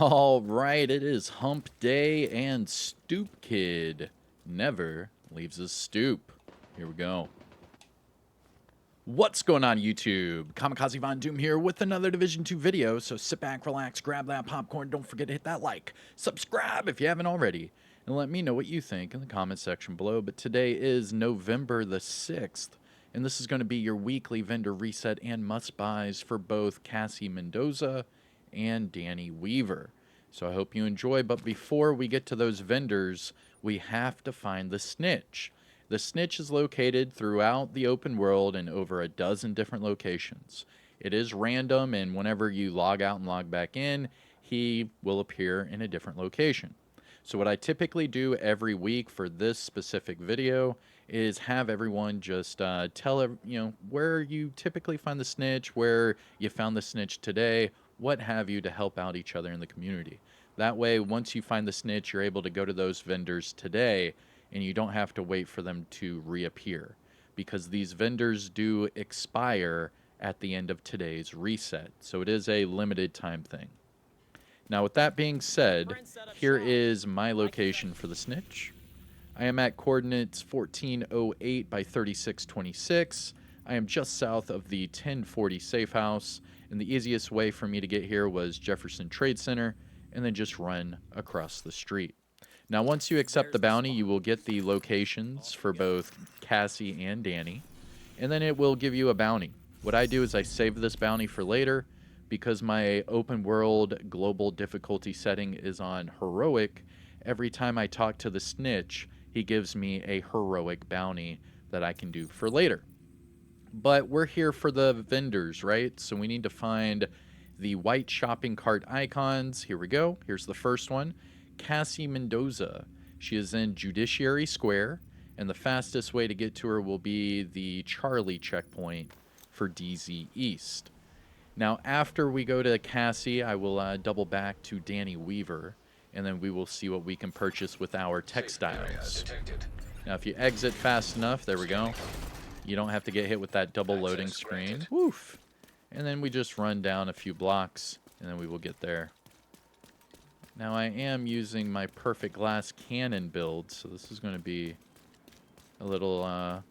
All right, it is hump day, and Stoop Kid never leaves his stoop. Here we go. What's going on, YouTube? Kamikazevondoom here with another Division 2 video, so sit back, relax, grab that popcorn, don't forget to hit that like, subscribe if you haven't already, and let me know what you think in the comment section below. But today is November the 6th, and this is going to be your weekly vendor reset and must-buys for both Cassie Mendoza and Danny Weaver. So I hope you enjoy, but before we get to those vendors, we have to find the Snitch. The Snitch is located throughout the open world in over a dozen different locations. It is random, and whenever you log out and log back in, he will appear in a different location. So what I typically do every week for this specific video is have everyone just tell where you typically find the Snitch, where you found the Snitch today, what have you, to help out each other in the community. That way, once you find the Snitch, you're able to go to those vendors today and you don't have to wait for them to reappear, because these vendors do expire at the end of today's reset. So it is a limited time thing. Now, with that being said, here is my location for the Snitch. I am at coordinates 1408 by 3626. I am just south of the 1040 safe house, and the easiest way for me to get here was Jefferson Trade Center, and then just run across the street. Now, once you accept the bounty, you will get the locations for both Cassie and Danny, and then it will give you a bounty. What I do is I save this bounty for later, because my open world global difficulty setting is on heroic. Every time I talk to the Snitch, he gives me a heroic bounty that I can do for later. But we're here for the vendors, right? So we need to find the white shopping cart icons. Here we go. Here's the first one. Cassie Mendoza. She is in Judiciary Square, and the fastest way to get to her will be the Charlie checkpoint for DZ East. Now, after we go to Cassie, I will double back to Danny Weaver, and then we will see what we can purchase with our textiles. Now, if you exit fast enough, there we go. You don't have to get hit with that double loading screen. Woof. And then we just run down a few blocks, and then we will get there. Now, I am using my perfect glass cannon build, so this is going to be a little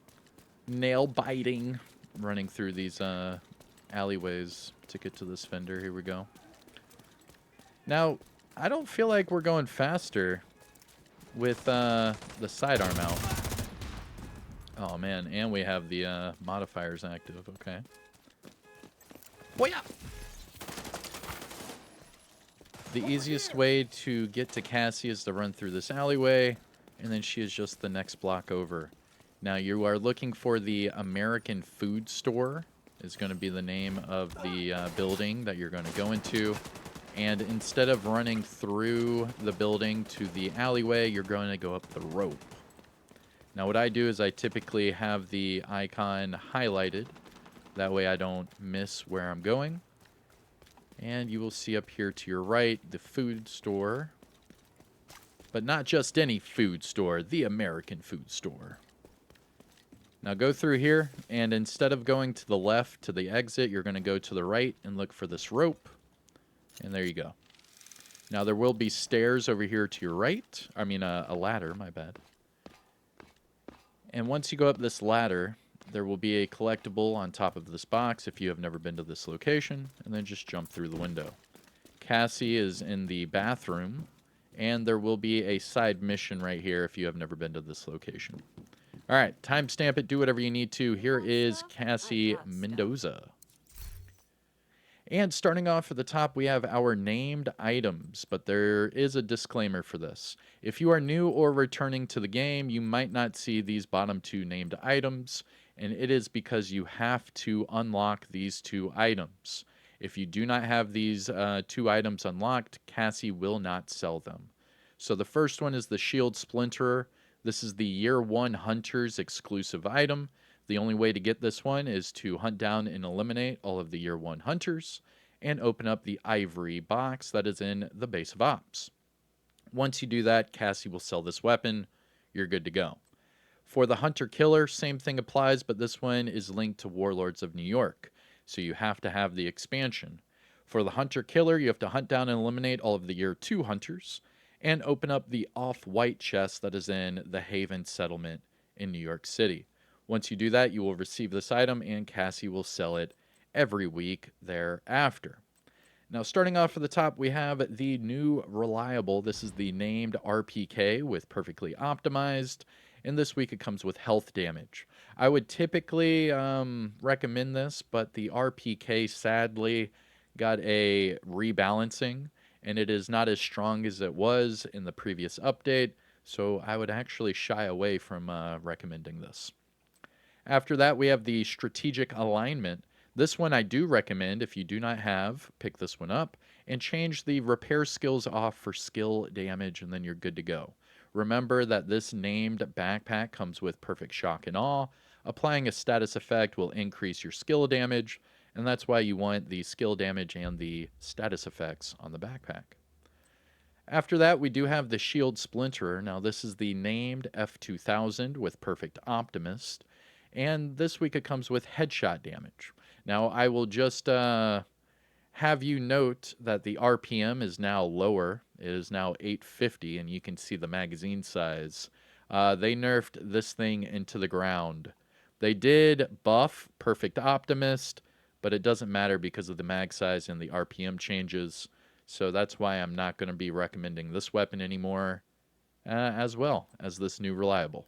nail biting running through these alleyways to get to this vendor. Here we go. Now, I don't feel like we're going faster with the sidearm out. Oh, man, and we have the modifiers active. Okay. Booyah! The easiest way to get to Cassie is to run through this alleyway, and then she is just the next block over. Now, you are looking for the American Food Store, is going to be the name of the building that you're going to go into. And instead of running through the building to the alleyway, you're going to go up the rope. Now, what I do is I typically have the icon highlighted. That way I don't miss where I'm going. And you will see up here to your right the food store. But not just any food store, the American Food Store. Now go through here, and instead of going to the left to the exit, you're going to go to the right and look for this rope. And there you go. Now there will be stairs over here to your right. I mean a ladder, my bad. And once you go up this ladder, there will be a collectible on top of this box if you have never been to this location, and then just jump through the window. Cassie is in the bathroom, and there will be a side mission right here if you have never been to this location. All right, timestamp it, do whatever you need to. Here is Cassie Mendoza. And starting off at the top, we have our named items, but there is a disclaimer for this. If you are new or returning to the game, you might not see these bottom two named items, and it is because you have to unlock these two items. If you do not have these two items unlocked, Cassie will not sell them. So the first one is the Shield Splinterer. This is the Year 1 Hunter's exclusive item. The only way to get this one is to hunt down and eliminate all of the Year 1 Hunters and open up the ivory box that is in the base of ops. Once you do that, Cassie will sell this weapon. You're good to go. For the Hunter Killer, same thing applies, but this one is linked to Warlords of New York, so you have to have the expansion. For the Hunter Killer, you have to hunt down and eliminate all of the Year 2 hunters and open up the off-white chest that is in the Haven settlement in New York City. Once you do that, you will receive this item, and Cassie will sell it every week thereafter. Now, starting off at the top, we have the new Reliable. This is the named RPK with Perfectly Optimized, and this week it comes with health damage. I would typically recommend this, but the RPK sadly got a rebalancing, and it is not as strong as it was in the previous update, so I would actually shy away from recommending this. After that, we have the Strategic Alignment. This one I do recommend. If you do not have, pick this one up and change the repair skills off for skill damage, and then you're good to go. Remember that this named backpack comes with Perfect Shock and Awe. Applying a status effect will increase your skill damage, and that's why you want the skill damage and the status effects on the backpack. After that, we do have the Shield Splinterer. Now, this is the named F2000 with Perfect Optimist, and this week it comes with headshot damage. Now, I will just have you note that the RPM is now lower. It is now 850, and you can see the magazine size. They nerfed this thing into the ground. They did buff Perfect Optimist, but it doesn't matter because of the mag size and the RPM changes. So that's why I'm not going to be recommending this weapon anymore, as well as this new Reliable.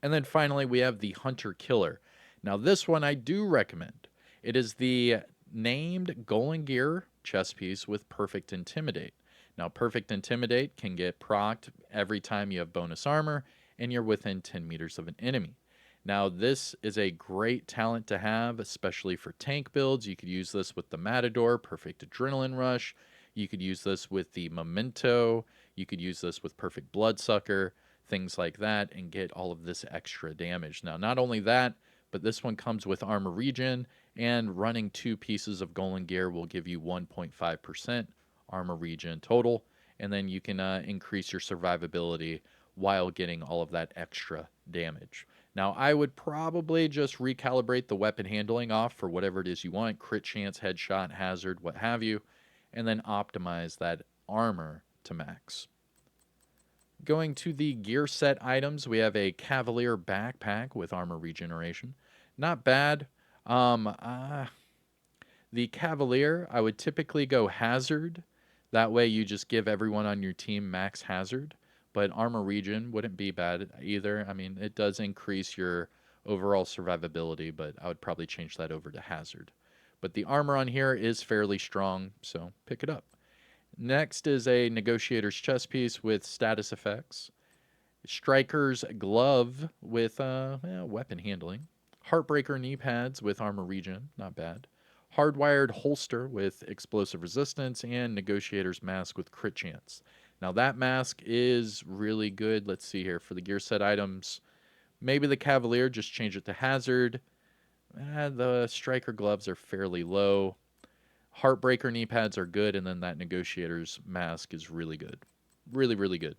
And then finally, we have the Hunter Killer. Now, this one I do recommend. It is the named Golden Gear chest piece with Perfect Intimidate. Now, Perfect Intimidate can get procced every time you have bonus armor and you're within 10 meters of an enemy. Now, this is a great talent to have, especially for tank builds. You could use this with the Matador, Perfect Adrenaline Rush. You could use this with the Memento. You could use this with Perfect Bloodsucker, things like that, and get all of this extra damage. Now, not only that, but this one comes with armor regen, and running 2 pieces of Golden Gear will give you 1.5% armor regen total, and then you can increase your survivability while getting all of that extra damage. Now, I would probably just recalibrate the weapon handling off for whatever it is you want, crit chance, headshot, hazard, what have you, and then optimize that armor to max. Going to the gear set items, we have a Cavalier backpack with armor regeneration. Not bad. The Cavalier, I would typically go hazard. That way you just give everyone on your team max hazard. But armor regen wouldn't be bad either. I mean, it does increase your overall survivability, but I would probably change that over to hazard. But the armor on here is fairly strong, so pick it up. Next is a Negotiator's chest piece with status effects. Striker's glove with weapon handling. Heartbreaker knee pads with armor regen, not bad. Hardwired holster with explosive resistance, and Negotiator's mask with crit chance. Now that mask is really good. Let's see here for the gear set items. Maybe the Cavalier, just change it to hazard. The Striker gloves are fairly low. Heartbreaker knee pads are good, and then that Negotiator's mask is really good. Really, really good.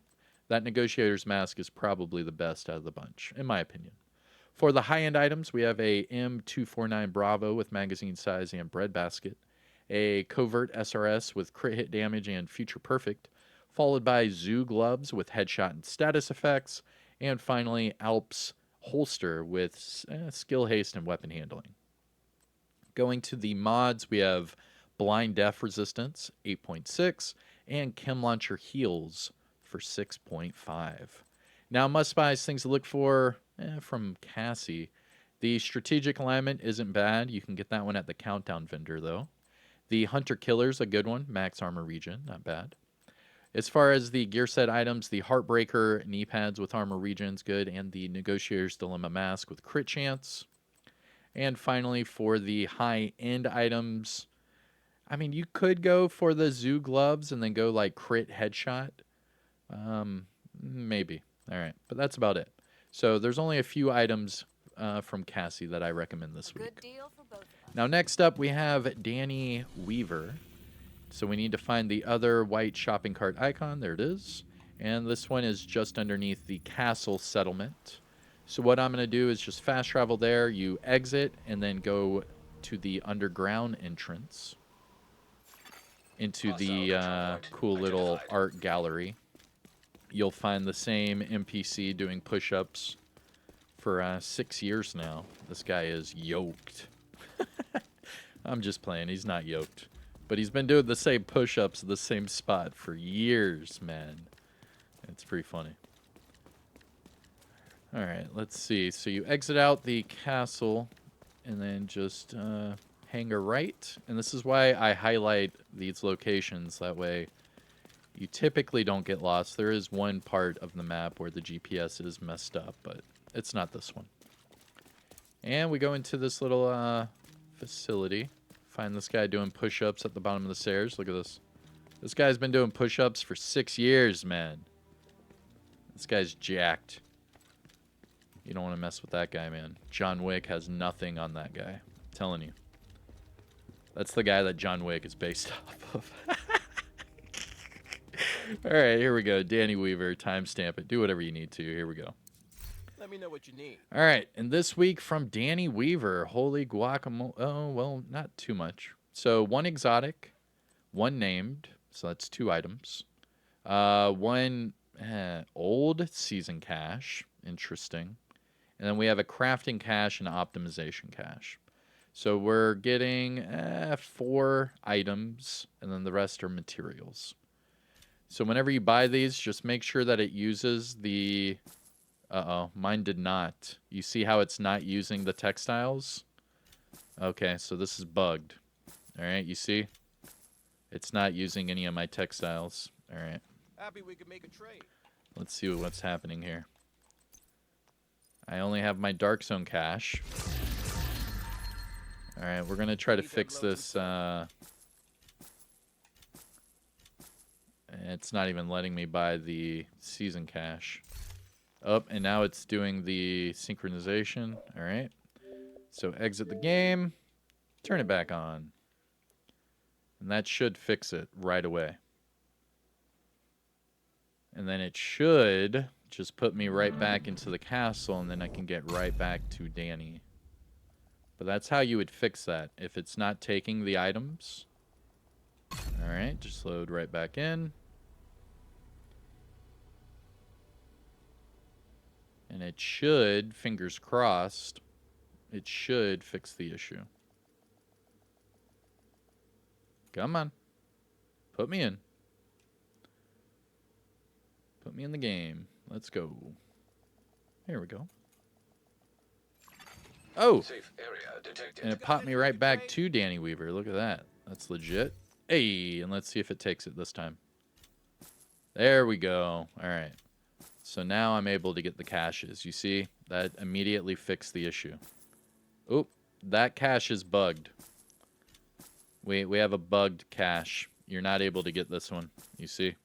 That Negotiator's mask is probably the best out of the bunch, in my opinion. For the high-end items, we have a M249 Bravo with magazine size and breadbasket, a Covert SRS with crit hit damage and Future Perfect, followed by Zoo gloves with headshot and status effects, and finally Alps holster with skill haste and weapon handling. Going to the mods, we have Blind Death Resistance, 8.6, and Chem Launcher Heals for 6.5. Now, must-buys, things to look for from Cassie. The Strategic Alignment isn't bad. You can get that one at the Countdown vendor, though. The Hunter Killer's a good one. Max armor regen, not bad. As far as the gear set items, the Heartbreaker knee pads with armor regen's good, and the Negotiator's Dilemma mask with crit chance. And finally, for the high-end items, I mean, you could go for the Zoo gloves and then go like crit headshot. Maybe. All right, but that's about it. So there's only a few items from Cassie that I recommend this week. Good deal for both of us. Now, next up, we have Danny Weaver. So we need to find the other white shopping cart icon. There it is. And this one is just underneath the castle settlement. So what I'm going to do is just fast travel there. You exit and then go to the underground entrance. into the cool little art gallery, you'll find the same NPC doing push-ups for 6 years now. This guy is yoked. I'm just playing. He's not yoked. But he's been doing the same push-ups at the same spot for years, man. It's pretty funny. All right, let's see. So you exit out the castle and then just hang a right. And this is why I highlight these locations. That way you typically don't get lost. There is one part of the map where the GPS is messed up, but it's not this one. And we go into this little facility. Find this guy doing push-ups at the bottom of the stairs. Look at this. This guy's been doing push-ups for 6 years, man. This guy's jacked. You don't want to mess with that guy, man. John Wick has nothing on that guy. I'm telling you. That's the guy that John Wick is based off of. All right, here we go. Danny Weaver, timestamp it. Do whatever you need to. Here we go. Let me know what you need. All right, and this week from Danny Weaver, holy guacamole. Oh, well, not too much. So 1 exotic, 1 named. So that's 2 items. 1 old season cache. Interesting. And then we have a crafting cache and an optimization cache. So we're getting 4 items, and then the rest are materials. So whenever you buy these, just make sure that it uses the... Uh-oh, mine did not. You see how it's not using the textiles? Okay, so this is bugged. All right, you see? It's not using any of my textiles. All right. Happy we could make a trade. Let's see what's happening here. I only have my Dark Zone cache. All right, we're going to try to fix this. It's not even letting me buy the season cache. Oh, and now it's doing the synchronization. All right. So exit the game. Turn it back on. And that should fix it right away. And then it should just put me right back into the castle, and then I can get right back to Danny. But that's how you would fix that. If it's not taking the items. All right, just load right back in. And it should, fingers crossed, it should fix the issue. Come on. Put me in. Put me in the game. Let's go. Here we go. Oh! Safe area detected. And it popped me right back to Danny Weaver. Look at that. That's legit. Hey, and let's see if it takes it this time. There we go. All right. So now I'm able to get the caches. You see? That immediately fixed the issue. Oop. That cache is bugged. We have a bugged cache. You're not able to get this one. You see?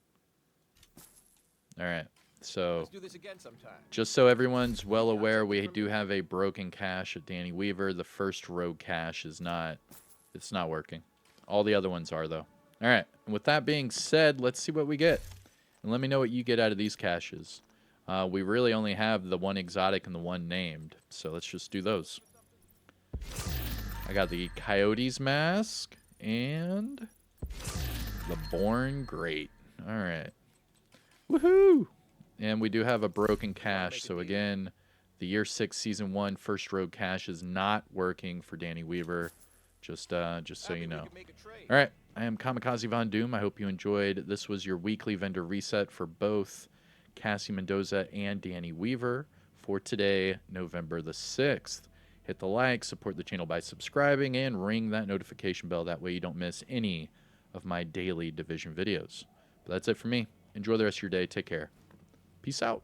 All right. So Let's do this again sometime. just so everyone's well aware, we do have a broken cache at Danny Weaver. The first rogue cache is not, it's not working. All the other ones are, though. All right. And with that being said, let's see what we get. And let me know what you get out of these caches. We really only have the 1 exotic and the 1 named. So let's just do those. I got the Coyote's Mask and the Born Great. All right. Woohoo! And we do have a broken cache. So again, the Year 6 Season 1 First Rogue cache is not working for Danny Weaver. Just so you know. All right. I am Kamikazevondoom. I hope you enjoyed. This was your weekly vendor reset for both Cassie Mendoza and Danny Weaver for today, November the 6th. Hit the like, support the channel by subscribing, and ring that notification bell. That way you don't miss any of my daily Division videos. But that's it for me. Enjoy the rest of your day. Take care. Peace out.